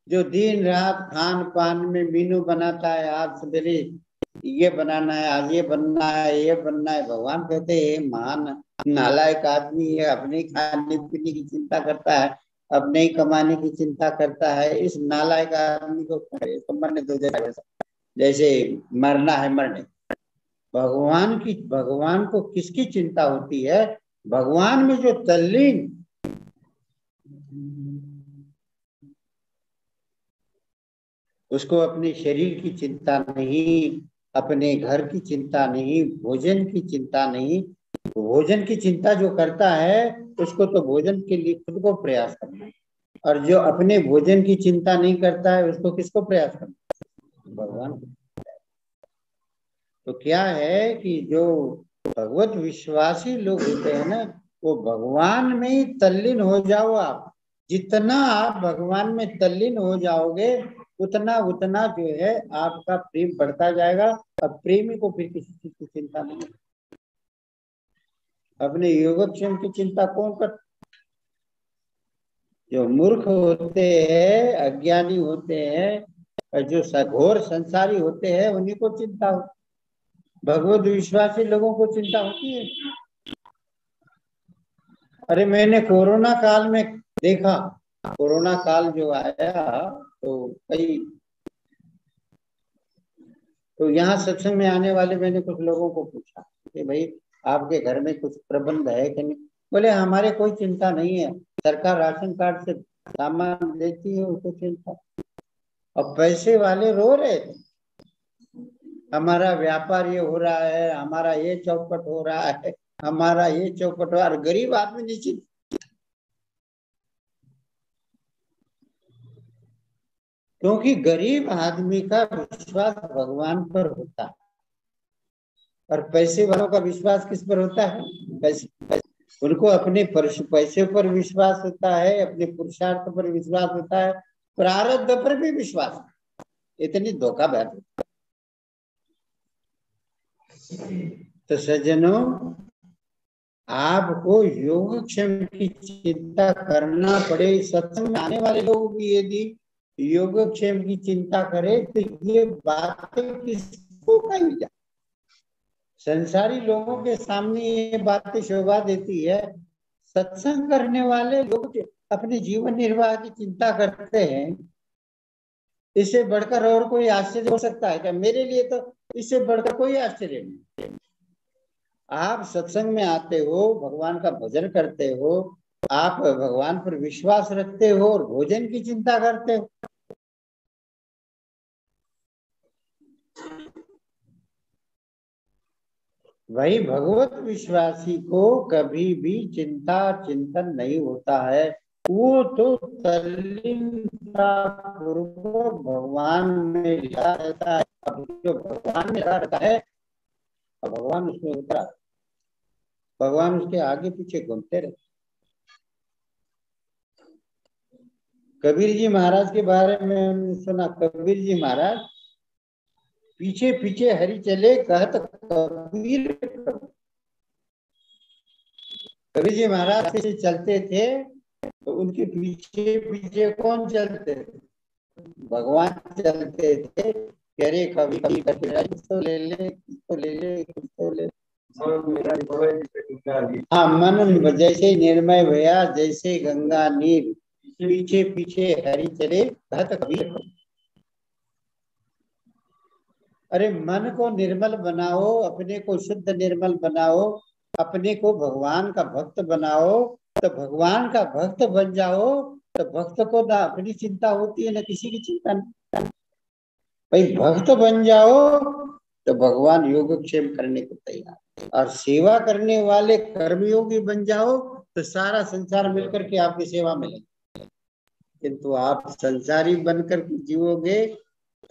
जो दिन रात खान पान में मीनू बनाता है, आज सवेरे ये बनाना है, आज ये बनना है, ये बनना है, भगवान कहते हैं महान नालायक आदमी है, अपने खाने पीने की चिंता करता है, अपने ही कमाने की चिंता करता है। इस नालायक आदमी को तो मरने दो, जैसे मरना है मरने। भगवान को किसकी चिंता होती है? भगवान में जो तल्लीन, उसको अपने शरीर की चिंता नहीं, अपने घर की चिंता नहीं, भोजन की चिंता नहीं। भोजन की चिंता जो करता है उसको तो भोजन के लिए खुद को प्रयास करना है, और जो अपने भोजन की चिंता नहीं करता है उसको किसको प्रयास करना है? भगवान को। तो क्या है कि जो भगवत विश्वासी लोग होते हैं ना, वो भगवान में ही तल्लीन हो जाओ आप। जितना आप भगवान में तल्लीन हो जाओगे उतना उतना जो है आपका प्रेम बढ़ता जाएगा। अब प्रेमी को फिर किसी चीज की चिंता नहीं। अपने योगक्षेम की चिंता कौन कर? जो मूर्ख होते हैं, अज्ञानी होते हैं, और जो घोर संसारी होते हैं उन्हीं को चिंता हो। भगवत विश्वासी लोगों को चिंता होती है। अरे मैंने कोरोना काल में देखा, कोरोना काल जो आया तो कई, तो यहाँ सत्संग में आने वाले मैंने कुछ लोगों को पूछा कि भाई आपके घर में कुछ प्रबंध है कि नहीं? बोले हमारे कोई चिंता नहीं है, सरकार राशन कार्ड से सामान देती है, उसको चिंता। और पैसे वाले रो रहे थे, हमारा व्यापार ये हो रहा है, हमारा ये चौपट हो रहा है, हमारा ये चौपट हो रहा है। गरीब आदमी निश्चित, क्योंकि गरीब आदमी का विश्वास भगवान पर होता है, और पैसे वालों का विश्वास किस पर होता है? पैसे। उनको अपने पैसे पर विश्वास होता है, अपने पुरुषार्थ पर विश्वास होता है, प्रारब्ध पर भी विश्वास। इतनी धोखाधड़ी। तो सज्जनों, आपको योगक्षेम की चिंता करना पड़े। सत्संग में आने वाले लोग भी यदि योगक्षेम की चिंता करें तो ये बातें किसको कही जाए? संसारी लोगों के सामने ये बातें शोभा देती है। सत्संग करने वाले लोग अपने जीवन निर्वाह की चिंता करते हैं, इससे बढ़कर और कोई आश्चर्य हो सकता है क्या? मेरे लिए तो इससे बढ़कर कोई आश्चर्य नहीं। आप सत्संग में आते हो, भगवान का भजन करते हो, आप भगवान पर विश्वास रखते हो और भोजन की चिंता करते हो। वही भगवत विश्वासी को कभी भी चिंता चिंतन नहीं होता है। वो तो तल्लीनता पूर्वक भगवान में लगा रहता है। जो भगवान में लगा रहता है और भगवान उसमें उतरा, भगवान उसके आगे पीछे घूमते रहते। कबीर जी महाराज के बारे में हमने सुना, कबीर जी महाराज पीछे पीछे हरि चले कहत कबीर। कबीर जी महाराज से चलते थे तो उनके पीछे पीछे कौन चलते थे? भगवान चलते थे। कह रहे कभी कभी तो ले ले, तो ले ले, तो ले। हाँ, मन जैसे निर्मय भया जैसे गंगा नीर, पीछे पीछे हरि चले कहत कबीर। अरे मन को निर्मल बनाओ, अपने को शुद्ध निर्मल बनाओ, अपने को भगवान का भक्त बनाओ, तो भगवान का भक्त बन जाओ। तो भक्त को ना अपनी चिंता होती है ना किसी की चिंता नहीं। भाई भक्त बन जाओ तो भगवान योगक्षेम करने को तैयार, और सेवा करने वाले कर्मयोगी बन जाओ तो सारा संसार मिलकर के आपकी सेवा में लगे। किंतु आप संसारी बनकर के जीवोगे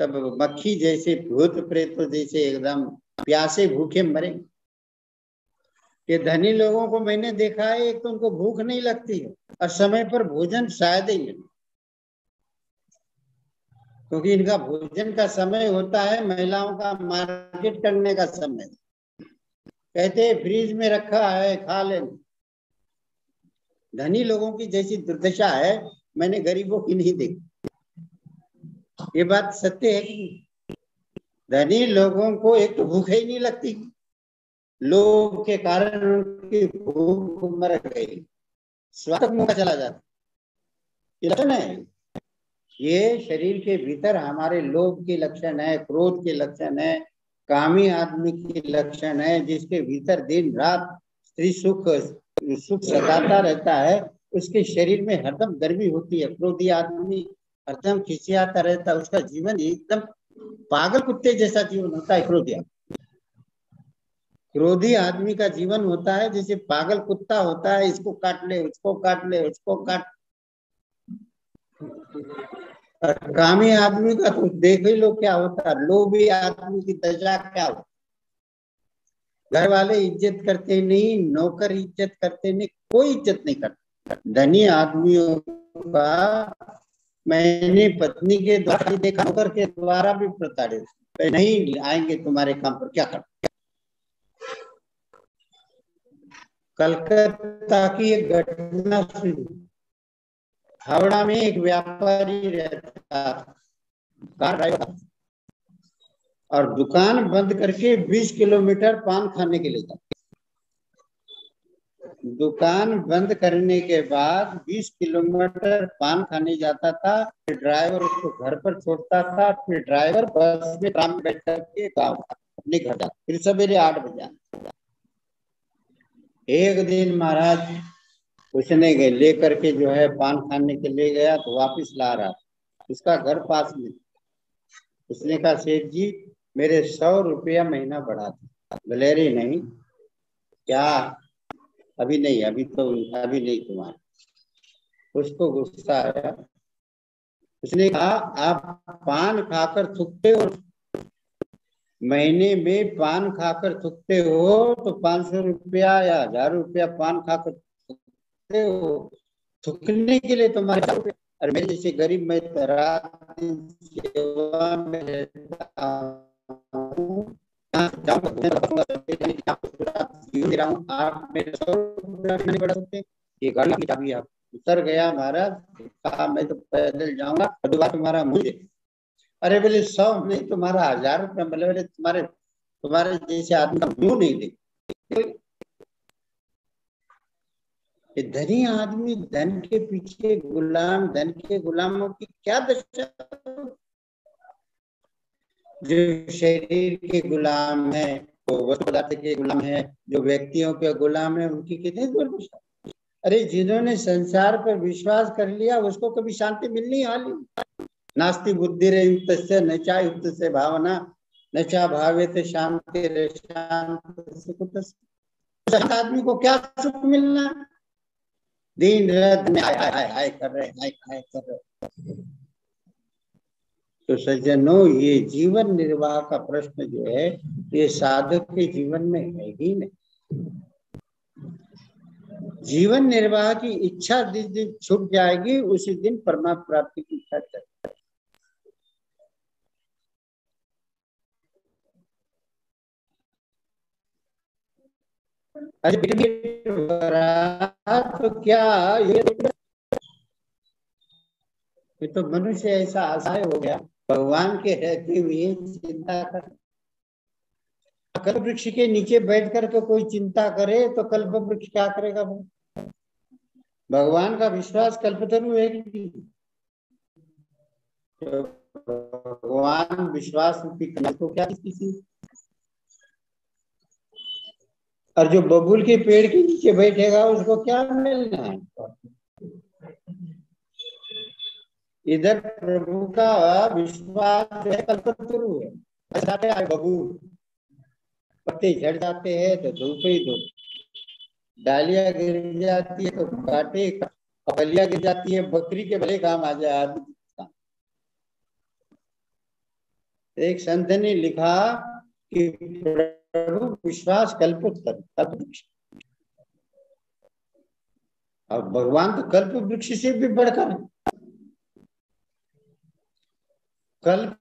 तब मक्खी जैसे, भूत प्रेतों जैसे एकदम प्यासे भूखे मरेंगे। ये धनी लोगों को मैंने देखा है, एक तो उनको भूख नहीं लगती है और समय पर भोजन शायद ही नहीं, क्योंकि इनका भोजन का समय होता है महिलाओं का मार्केट करने का समय। कहते हैं फ्रीज में रखा है खा लेना। धनी लोगों की जैसी दुर्दशा है मैंने गरीबों की नहीं देखी। ये बात सत्य है कि धनी लोगों को एक तो भूख ही नहीं लगती, लोभ के कारण उनकी भूख मर गई, स्वास्थ्य मुंह का चला जाता। ये लक्षण है, ये शरीर के भीतर हमारे लोभ के लक्षण है, क्रोध के लक्षण है, कामी आदमी के लक्षण है, जिसके भीतर दिन रात यदि सुख सुख सताता रहता है, उसके शरीर में हरदम गर्मी होती है। क्रोधी आदमी हरदम खिसियाता रहता है, उसका जीवन एकदम पागल कुत्ते जैसा जीवन होता है। क्रोधी आदमी का जीवन होता है जैसे पागल कुत्ता होता है, इसको काट ले, उसको काट ले, उसको काट। कामी आदमी का तो देख ही लो क्या होता है। लोभी आदमी की दशा क्या होती, घर वाले इज्जत करते नहीं, नौकर इज्जत करते नहीं, कोई इज्जत नहीं करता। धनी आदमियों का मैंने पत्नी के द्वारा देखा, नौकर के द्वारा भी प्रताड़ित, नहीं आएंगे तुम्हारे काम पर, क्या कर। कलकत्ता की एक घटना सुनी। हावड़ा में एक व्यापारी रहता, कार ड्राइवर, और दुकान बंद करके 20 किलोमीटर पान खाने के लिए जाता। दुकान बंद करने के बाद 20 किलोमीटर पान खाने जाता था, फिर ड्राइवर उसको घर पर छोड़ता था, फिर ड्राइवर बस में ट्राम में बैठ करके गाँव अपने घर जाता, फिर सवेरे 8 बजे। एक दिन महाराज उसने लेकर के जो है पान खाने के लिए गया, तो वापस ला रहा, उसका घर पास में। उसने कहा सेठ जी मेरे 100 रुपया महीना बढ़ा दो। बोले अरे नहीं, क्या अभी नहीं, अभी नहीं तुम्हारा। उसको गुस्सा आया। उसने कहा आप पान खाकर थूकते हो, महीने में पान खाकर थूकते हो तो 500 रुपया या 1000 रुपया पान खाकर थूकते हो, थूकने के लिए तुम्हारे। और मेरे जैसे गरीब, मैं रात दिन सेवा में रहता हूँ, आप मेरे 100 रुपया नहीं बढ़ा सकते। ये गाड़ी की चाबी आप। उतर गया महाराज, कहा मैं तो पैदल जाऊंगा, दोबारा तुम्हारा मुझे। अरे बोले 100 नहीं, तुम्हारा 1000 रुपया। बोले तुम्हारे तुम्हारे जैसे आदमी का मुंह नहीं देखते। धनी आदमी धन के पीछे गुलाम, धन के गुलामों की क्या दशा। जो शरीर के गुलाम है, वो वस्तु पदार्थ के गुलाम है, जो व्यक्तियों के गुलाम है, उनकी कितनी दुर्दशा। अरे जिन्होंने संसार पर विश्वास कर लिया उसको कभी शांति मिलनी वाली। नास्ति बुद्धि रे युक्त से न चा युक्त से भावना, न चा भावे थे शांति रे शांत आदमी को क्या सुख मिलना। दिन रात में हाय हाय हाय कर रहे, हाय हाय कर रहे। तो सज्जनों, ये जीवन निर्वाह का प्रश्न जो है, ये साधक के जीवन में है ही नहीं। जीवन निर्वाह की इच्छा जिस दिन छूट जाएगी, उसी दिन परमात्मा प्राप्ति की इच्छा चल। तो क्या ये तो मनुष्य ऐसा असहाय हो गया, भगवान के रहते हुए चिंता कर। कल्प वृक्ष के नीचे बैठ करके कोई चिंता करे तो कल्प वृक्ष क्या करेगा। भगवान का विश्वास कल्पतरु है कि तो भगवान विश्वास को क्या किसी। और जो बबूल के पेड़ के नीचे बैठेगा उसको क्या मिलना है। इधर प्रभु का विश्वास है, कल्पतरु है। बबूल पत्ते झड़ जाते हैं तो धूप ही धूप, डालियां गिर जाती है तो काटे, कलियां गिर जाती है, बकरी के भले काम आ जाए आदमी। एक संत ने लिखा कि प्रभु विश्वास कल्प वृक्ष, और भगवान तो कल्प वृक्ष से भी बढ़कर। कल्प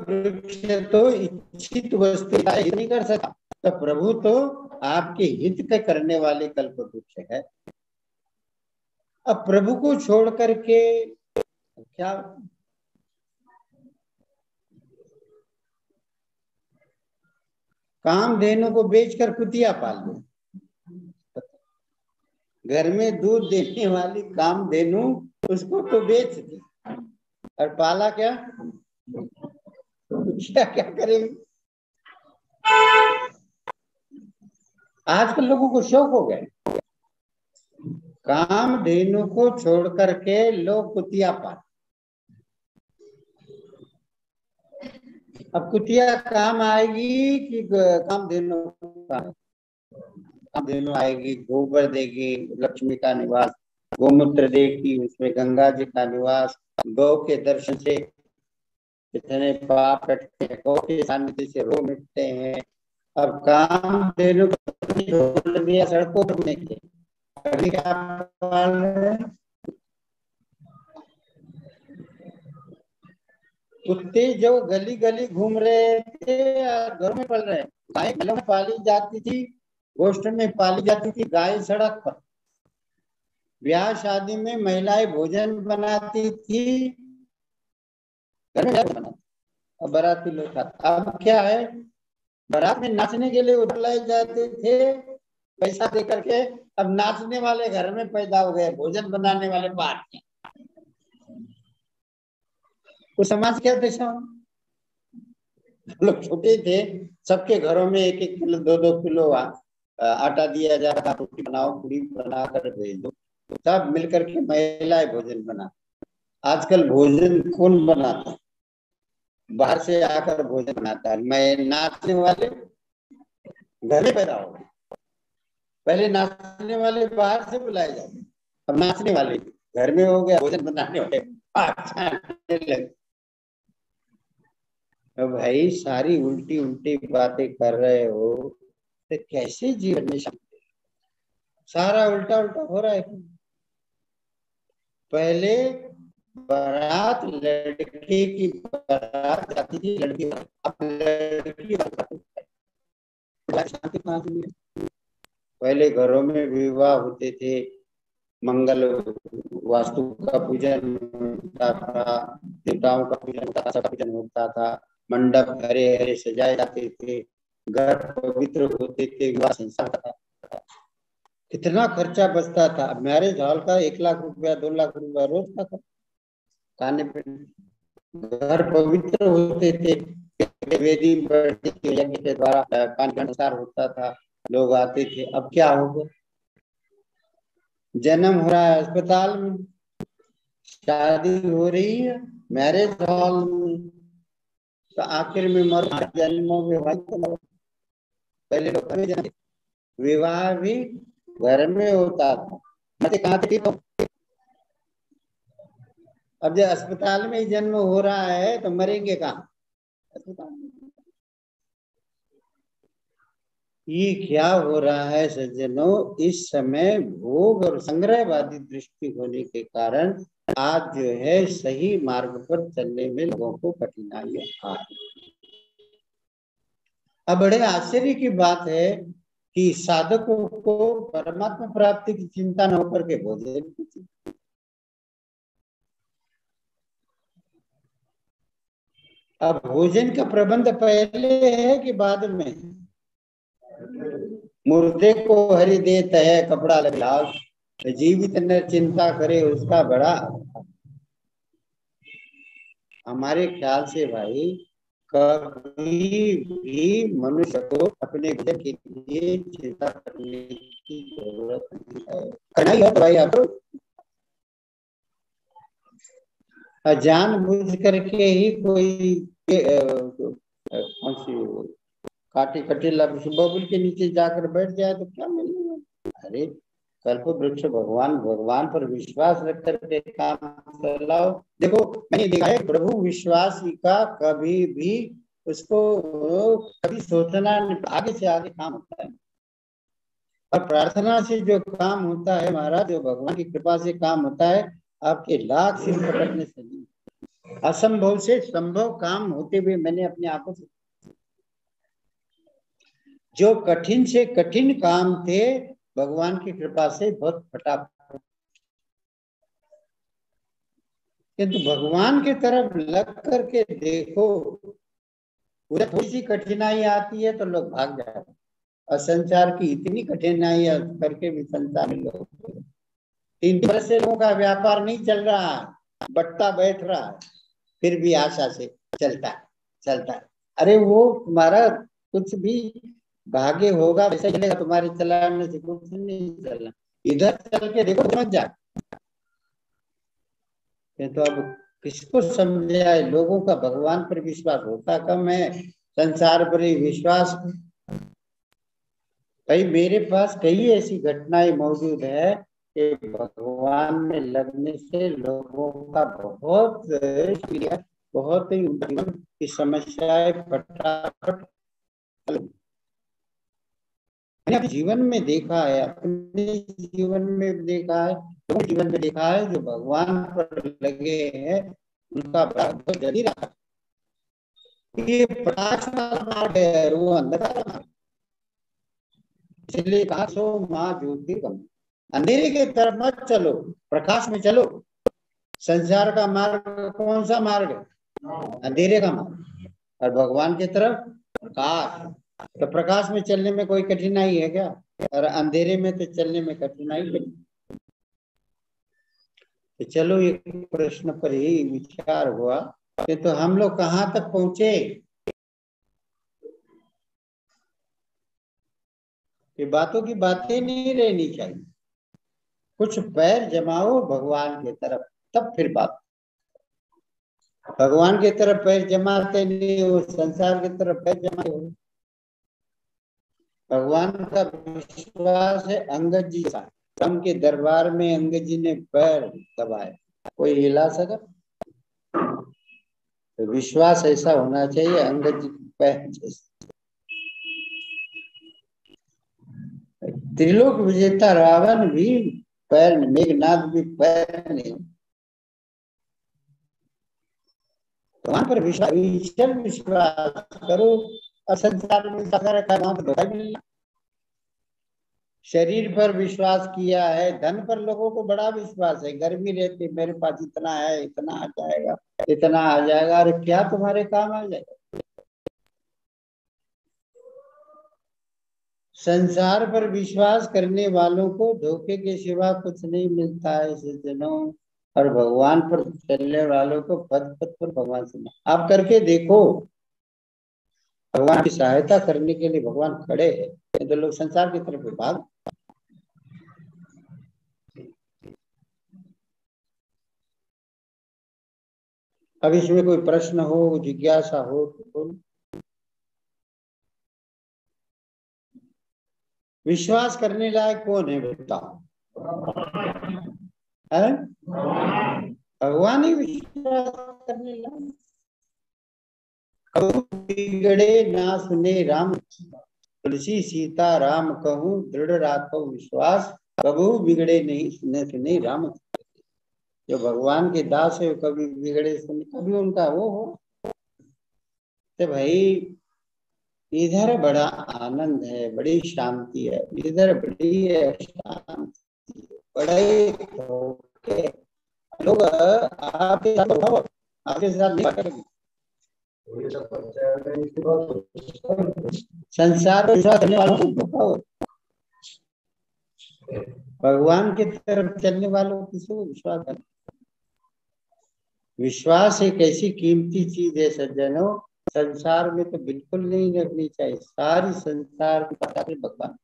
वृक्ष तो इच्छित वस्तु नहीं कर सकता, तो प्रभु तो आपके हित के करने वाले कल्प वृक्ष है। अब प्रभु को छोड़ करके क्या। कामधेनु को बेचकर कुतिया पाल लो। घर में दूध देने वाली कामधेनु, उसको तो बेच दी, और पाला क्या, क्या क्या करेंगे। आजकल लोगों को शौक हो गए, कामधेनु को छोड़ करके लोग कुतिया पाल। अब कुतिया काम आएगी कि कामधेनु? कामधेनु आएगी, गोबर देगी, लक्ष्मी का निवास, गोमूत्र देगी, उसमें गंगा जी का निवास, गौ के दर्शन से कितने पाप कटते हैं, गौ के सानिध्य से रोग मिटते हैं। अब कामधेनु ढोल दिया सड़कों पर घूमने के लिए, अभी क्या पाल रहे हैं? कुत्ते जो गली गली घूम रहे थे, घरों में पल रहे हैं। गाय घरों में पाली जाती थी, गोष्ठ में पाली जाती थी, गाय सड़क पर। ब्याह शादी में महिलाएं भोजन बनाती थी, घर में बनाती, और बाराती लोग खाते। अब क्या है, बारात में नाचने के लिए उधर लाए जाते थे पैसा दे करके, अब नाचने वाले घर में पैदा हो गए, भोजन बनाने वाले बाहर के। वो समाज क्या दशा? लोग छोटे थे, सबके घरों में 1-1 किलो 2-2 किलो आटा दिया जा रहा, रोटी बनाओ, पूरी बना कर भेज दो, सब मिलकर के महिलाएं भोजन बना। आजकल भोजन कौन बनाता है? बाहर से आकर भोजन बनाता है। मैं नाचने वाले घर में पैदा हो गए, पहले नाचने वाले बाहर से बुलाए जाते, अब नाचने वाले घर में हो गया, भोजन बनाने वाले लगे। तो भाई सारी उल्टी उल्टी बातें कर रहे हो तो कैसे जीवन में शांति? सारा उल्टा उल्टा हो रहा है। पहले बारात लड़के की बारात जाती थी, लड़की अब लड़की शांति कहाँ से मिले? पहले घरों में विवाह होते थे, मंगल वास्तु का पूजन होता था, देवताओं का पूजन होता था, सबका पूजन होता था, मंडप हरे हरे सजाए जाते थे, घर पवित्र होते थे, विवाह संसार था। कितना खर्चा बचता था। मैरिज हॉल का 1 लाख रुपया 2 लाख रुपया रोज का था, खाने पीने। घर पवित्र होते थे, वेदी यज्ञ के द्वारा कान अनुसार होता था, लोग आते थे। अब क्या होगा, जन्म हो रहा है अस्पताल में, शादी हो रही है मैरिज हॉल में, तो आखिर में मर जन्मों में पहले लोग घर में जन्म, विवाह भी घर में होता था। मत कहाँ थी तो अब जब अस्पताल में ही जन्म हो रहा है तो मरेंगे कहाँ? अस्पताल में। ये क्या हो रहा है सज्जनों, इस समय भोग और संग्रहवादी दृष्टि होने के कारण आज जो है सही मार्ग पर चलने में लोगों को कठिनाइयां आ रही। अब बड़े आश्चर्य की बात है कि साधकों को परमात्मा प्राप्ति की चिंता न होकर के भोजन की चिंता। अब भोजन का प्रबंध पहले है कि बाद में? मुर्दे को हरि देत है कपड़ा लगाओ, जीवित न चिंता करे उसका बड़ा। हमारे ख्याल से भाई कभी भी मनुष्य को अपने घर के लिए चिंता करने की जरूरत नहीं है। करना ही है तो भाई आप जान बुझ करके ही कोई कौन सी काटे कटेला बबुल के नीचे जाकर बैठ जाए तो क्या मिलेगा? अरे कल्प वृक्ष भगवान, भगवान पर विश्वास रख करके काम चलाओ। देखो मैंने देखा है प्रभु विश्वासी का कभी भी उसको कभी सोचना, आगे से आगे काम होता है। और प्रार्थना से जो काम होता है महाराज, जो भगवान की कृपा से काम होता है, आपके लाख सिर पकड़ने से नहीं, असंभव से संभव काम होते हुए मैंने अपने आंखों से, जो कठिन से कठिन काम थे भगवान की कृपा से बहुत फटाफट, किंतु भगवान की तरफ लग करके देखो, पूरा थोड़ी सी कठिनाई आती है तो लोग भाग जाते हैं। और संसार की इतनी कठिनाई करके भी संसार में लोग 3 वर्ष से लोगों का व्यापार नहीं चल रहा है, बट्टा बैठ रहा है, फिर भी आशा से चलता है चलता है। अरे वो तुम्हारा कुछ भी भाग्य होगा वैसे चलेगा, तुम्हारे चलाने से कुछ नहीं चलना। इधर चल के देखो समझ जा। ये तो अब किसको समझाए, लोगों का भगवान पर विश्वास होता कम है, संसार पर ही विश्वास। भाई मेरे पास कई ऐसी घटनाएं मौजूद है कि भगवान में लगने से लोगों का बहुत ही जीवन की समस्याएं फटाफट। मैंने अपने जीवन में देखा है, अपने जीवन में देखा है, लोगों के जीवन में देखा है, जो भगवान पर लगे हैं उनका बहुत जल्दी रहा। ये प्रकाश वाला मार्ग है, वो अंधकार मार्ग। इसलिए कहा सो माँ ज्योतिर्गम, अंधेरे की तरफ मत चलो, प्रकाश में चलो। संसार का मार्ग कौन सा मार्ग है? अंधेरे का मार्ग। और भगवान की तरफ प्रकाश। तो प्रकाश में चलने में कोई कठिनाई है क्या? और अंधेरे में तो चलने में कठिनाई नहीं। तो चलो एक प्रश्न पर ही विचार हुआ कि तो हम लोग कहाँ तक पहुंचे। ये बातों की बातें नहीं रहनी चाहिए, कुछ पैर जमाओ भगवान की तरफ, तब फिर बात। भगवान की तरफ पैर जमाते नहीं हो, संसार की तरफ पैर जमाते हो। भगवान का विश्वास है अंगद जी का, उनके दरबार में अंगद जी ने पैर दबाए, कोई हिला सका? तो विश्वास ऐसा होना चाहिए अंगद जी पैर जैसे। त्रिलोक विजेता रावण भी पैर, मेघनाथ भी पैर नहीं। वहां पर विश्वास करो, असंसार में वहां पर धोखा मिलना। शरीर पर विश्वास किया है, धन पर लोगों को बड़ा विश्वास है, गर्मी रहती मेरे पास इतना है, इतना आ जाएगा, इतना आ जाएगा। अरे क्या तुम्हारे काम आ जाएगा? संसार पर विश्वास करने वालों को धोखे के सिवा कुछ नहीं मिलता है सज्जनों, और भगवान पर चलने वालों को पद पद पर भगवान से आप करके देखो। भगवान की सहायता करने के लिए भगवान खड़े हैं, तो लोग संसार की तरफ भाग। अब इसमें कोई प्रश्न हो, जिज्ञासा हो तो विश्वास करने लायक कौन है बताओ? है भगवान ही विश्वास करने लायक। बिगड़े ना सुने राम, तुलसी सीता राम कहूँ दृढ़ राखो विश्वास, कबू बिगड़े नहीं सुने राम। जो भगवान के दास है कभी बिगड़े सुने, कभी उनका वो हो। तो भाई इधर बड़ा आनंद है, बड़ी शांति है, इधर बड़ी शांति, बड़े लोग आपके साथ नहीं करेंगे। संसार विश्वास करने वालों को, भगवान की तरफ चलने वालों को किसी को विश्वास करना। विश्वास एक ऐसी कीमती चीज है सज्जनों, संसार में तो बिल्कुल नहीं रखनी चाहिए। सारी संसार की पता है भगवान।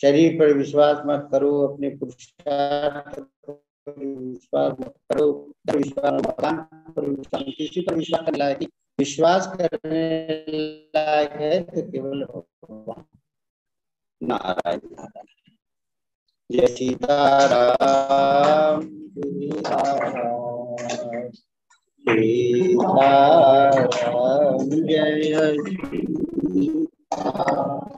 शरीर पर विश्वास मत करो, अपने पुरुषार्थ पर विश्वास मत करो, भगवान पर विश्वास, किसी पर विश्वास करने लायक, विश्वास करने लायक है तो केवल भगवान। नारायण नारायण, जय सीताराम सीताराम सीताराम, जय सीताराम।